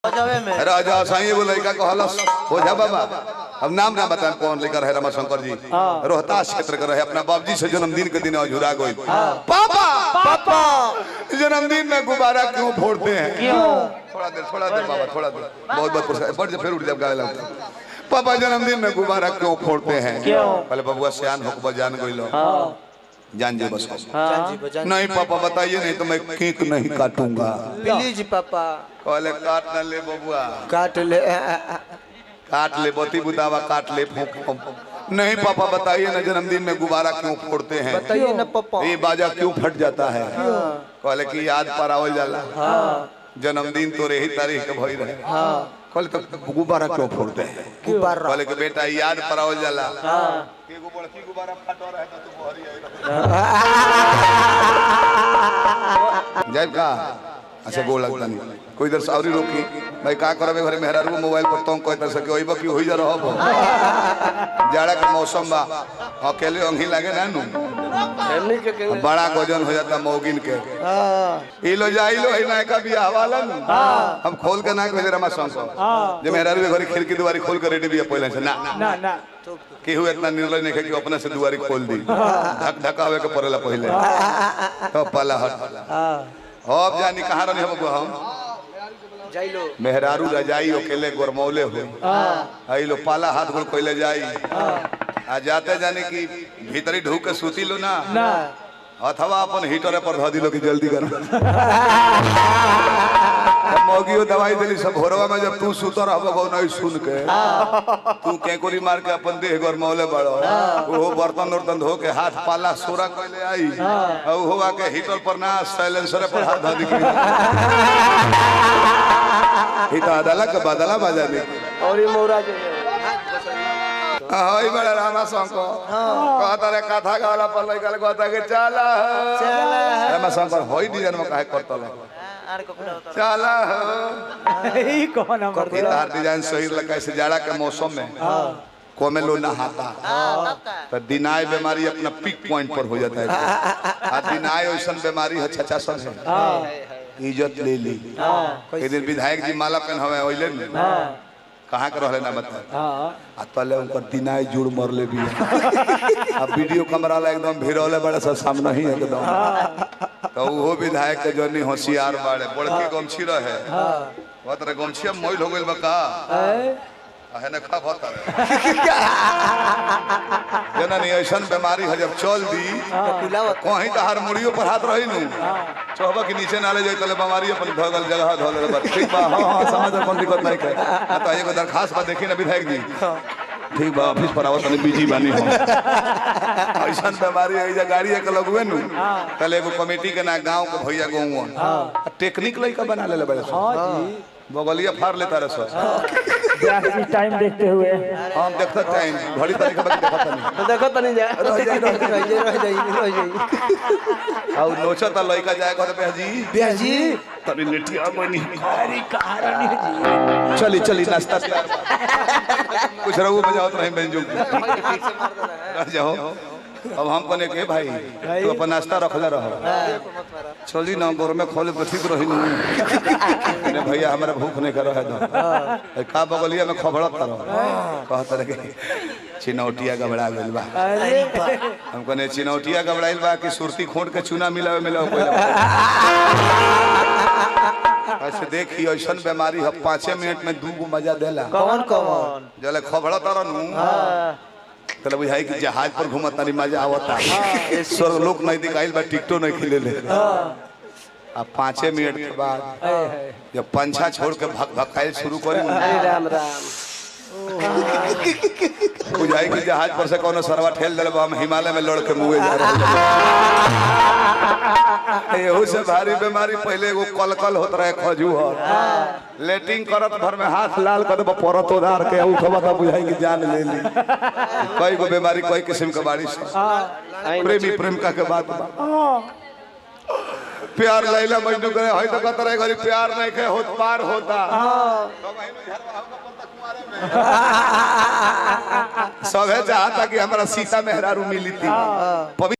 राजा साईं वो लड़का कहलस ओझा बाबा अब नाम ना बताएं कौन लेकर है रमाशंकर जी रोहतास क्षेत्र का रहे अपना बाबूजी से जन्मदिन के दिन अझुरा गई पापा पापा जन्मदिन में गुब्बारा क्यों फोड़ते हैं थोड़ा देर बाबा थोड़ा देर बहुत बहुत बढ़ फिर उठ जब गाने लगता पापा जन्मदिन में गुब्बारा क्यों फोड़ते हैं पहले बबुआ सियान होकर जान गई लो जान जी बस नहीं पापा बताइए नहीं तो मैं केक नहीं काटूंगा प्लीज पापा पहले काट न ले बबुआ काट ले बती बुदावा काट ले नहीं पापा बताइए ना जन्मदिन में गुब्बारा क्यों फोड़ते हैं बताइए ना पापा ये बाजा क्यों फट जाता है कहले कि याद पर आवल जाला जन्मदिन तो रही तारीख के भई रहे कहले तो गुब्बारा क्यों फोड़ते हैं कहले कि बेटा याद पर आवल जाला एगो बड़की गुब्बारा फट रहा है तो तू भरी आई जाइब का अच्छा गोल लगता नहीं कोई इधर सावरी रोकी भाई का करबे घरे मेहरारू मोबाइल पर तो कोई तरह सके ओइबा की होई जा रहब जाड़ा के मौसम बा अकेले अंगी लागे ना नु बड़ा गजन हो जाता मौगिन के ई लो जाइलो है ना का बियाह वाला नु हम खोल के ना कहे रमा संग जे मेहरारू के घरे खिड़की दुआरी खोल के रेडी बिया पहले से ना ना कि हुए इतना निर्णय नहीं कि अपने से दुआरी खोल दी धक धकावे के पड़ेला पहले तो पाला हट अब जानी कहां रहनी हम जाइलो मेहरारू रजाई अकेले गोरमौले हो आई लो पाला हाथ गोल कोइले जाई आ जाते जाने की भीतरी ढूक के सूती लो ना अथवा अपन हीटर पर ध दिलो कि जल्दी कर मौगियो दवाई देली सब भोरवा में जब तू सुत रहबो नहीं सुन के तू केकोरी मार के अपन देह गोरमौले बड़ो वो बर्तन उर्तन धो के हाथ पाला सोरा कोइले आई औ होवा के हीटर पर ना साइलेंसर पर हाथ ध दी हिता अदला के बदला बजाली और ये मोरा जे हाय बड़ा रामा संको कहता रे कथा गाला पर लइका कहता के चला रामा संको होई डिजाइन में काहे करतल चला ई कौन नंबर के तार डिजाइन सही लगा से जाड़ा के मौसम में कोमे लो नहाता तो दिनाय बीमारी अपना पीक पॉइंट पर हो जाता है आ दिनाय ऐसा बीमारी है छछा सन है इज्जत ले ली एक दिन विधायक जी माला पहनावे ओइले न कहां के रहले ना बता आ तले ऊपर दिनाय जुड़ मरले भी अब वीडियो कैमरा ला एकदम भिड़ौले बड़ा सा सामने ही एकदम तो वो विधायक के जनी होशियार बाड़े बड़के गमछी रहे बहुत रे गमछी मोइल हो गइल बा का है ना खा बहुत जननी ऐसा बीमारी है जब चल दी कहीं तो हर मुड़ियों पर हाथ रही नु चौबा के नीचे नाले जाए तले बीमारी अपन भगल जगह धोले बा ठीक बा हां समझ कोन दिक्कत नहीं है तो एगो दरखास्त बा देखी ना विधायक जी ठीक बा ऑफिस पर आवत नहीं बिजी बानी हो ऐसा बीमारी है जा गाड़ी एक लगवे नु तले एगो कमेटी के ना गांव के भैया गौवा टेक्निक लइका बना लेले बड़े हां जी बगलिया फाड़ लेता रे सर टाइम देखते हुए हम देखता टाइम घड़ी तरीका देखता नहीं जा रह जाई और नोचा त लइका जाए घर पे जी तनी नेटिया बनी अरे कहानी जी चली चली नाश्ता तैयार कुछ रहू बजाओ तो नहीं बेंजो रह जाओ अब हम कने के भाई तू अपन नाश्ता रखले रहो चली ना घर में खोले तो ठीक रही ने भैया हमरा भूख नहीं कर रहा है का बगलिया में खबड़त रहो कहत रहे चिनौटिया गबड़ा गइल बा हम कने चिनौटिया गबड़ाइल बा कि सुरती खोट के चूना मिलावे कोई ऐसे देखी ऐसा बीमारी है 5 मिनट में 2 गो मजा देला कौन जले खबड़त रहनु तले बुझाई कि जहाज पर घूमत तारी मजा आवता स्वर्ग लोक नहीं दिखाइल बा टिकटो नहीं खिले ले अब 5 मिनट के बाद जब पंछा छोड़ के भकाइल शुरू करी राम राम बुझाई कि जहाज पर से कोनो सरवा ठेल देले हम हिमालय में लड़ के मुए जा रहे एहू से भारी बीमारी पहले एगो कलकल होत रहे खजूहर लेटिंग करत भर में हाथ लाल कर दब परत उधार के उठबा त बुझाई कि जान ले ली कई गो बीमारी कई किस्म के बारिश प्रेमी प्रेमिका के बात प्यार लैला मजनू करे हई तो कहत रहे घरी प्यार नहीं के होत पार होता सब है चाहता कि हमारा सीता मेहरारू मिली थी।